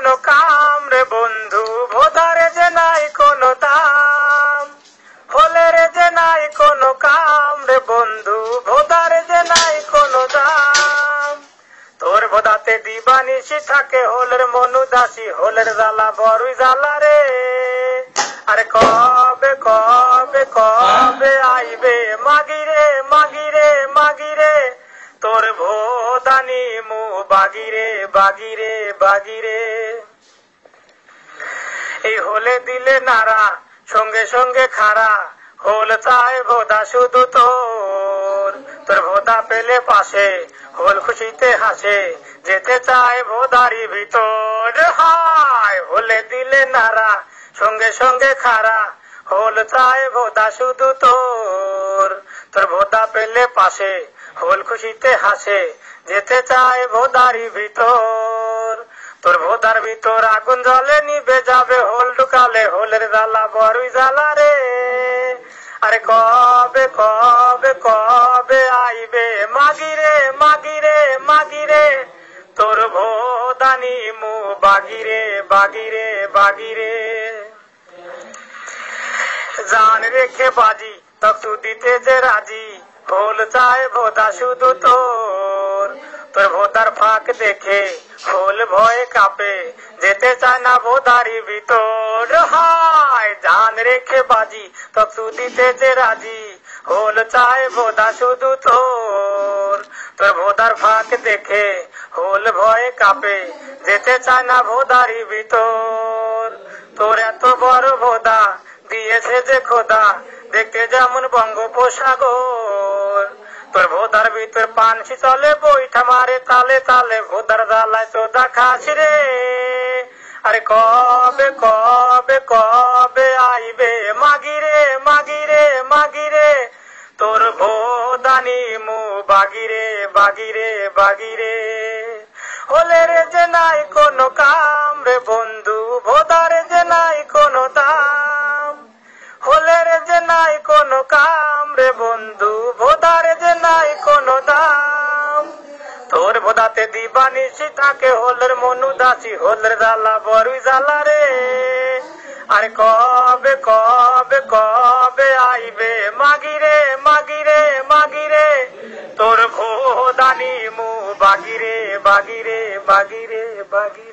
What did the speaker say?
কোনো কাম রে বন্ধু, ভোদারে যে নাই কোনো দাম। হলে রে যে নাই কোনো কাম রে বন্ধু, ভোদারে যে নাই কোনো দাম। তোর ভোদাতে দিবানিশি থাকে হলের মন উদাসী, হলের জ্বালা বড়ই জ্বালা রে। আরে কবে কবে কবে আইবে মাগিরে মাগিরে মাগিরে, তোর ভোদানি মু বাগিরে বাগিরে বাগিরে। এই হলে দিলে নারা, সঙ্গে সঙ্গে খারা, হোল চায় ভোদা শুধু তোর। তোর ভোদা পেলে পাশে, হোল খুশিতে হাসে, যেতে চায় ভোদারি ভিতর। হায় হলে দিলে নারা, সঙ্গে সঙ্গে খারা, হোল চায় ভোদা শুধু তোর। তোর ভোদা পেলে পাশে, হোল খুশিতে হাসে, যেতে চায় ভোদারি ভিতর। তোর ভোদার ভিতর আগুন জ্বলে নিবে যাবে, হোল ঢুকালে হোলের জ্বালা বড়ই জ্বালা রে। আরে কবে কবে কবে আইবে মাগিরে মাগিরে মাগিরে, তোর ভোদানি মু বাগিরে বাগিরে বাগিরে। জান রেখে বাজি তকতু দিতে যে রাজি, হোল চায় ভোদা শুধু তোর। তোর ভোদার ফাঁক দেখে হোল ভয়ে কাঁপে, যেতে চায় না ভোদারি ভিতর। হায় জান রেখে বাজি তকতু দিতে যে রাজি, হোল চায় ভোদা শুধু তোর। তোর ভোদার ফাঁক দেখে হোল ভয়ে কাঁপে, যেতে চায় না ভোদারি ভিতর। তোর এত বড় ভোদা দিয়েছে যে খোদা, দেখতে যেমন বঙ্গোপসাগর। তোর ভোদার ভিতর পানসি চলে বৈঠা মারে তালে তালে, ভোদার জ্বালায় চোদা খাস রে। আরে কবে কবে কবে আইবে মাগিরে মাগিরে মাগিরে, তোর ভোদানি মু বাগিরে বাগিরে বাগিরে। হলে রে যে নাই কোনো কাম রে বন্ধু, ভোদারে যে নাই কোনো দাম। হলে রে যে নাই কোনো কাম রে বন্ধু, ভোদারে যে নাই কোনো দাম। তোর ভোদাতে দিবানিশি থাকে হোলের মন উদাসী, হোলের জ্বালা বড়ই জ্বালা রে। আরে কবে কবে কবে আইবে মাগিরে মাগিরে মাগিরে, তোর ভোদানি মু বাগিরে বাগিরে বাগিরে বাগিরে।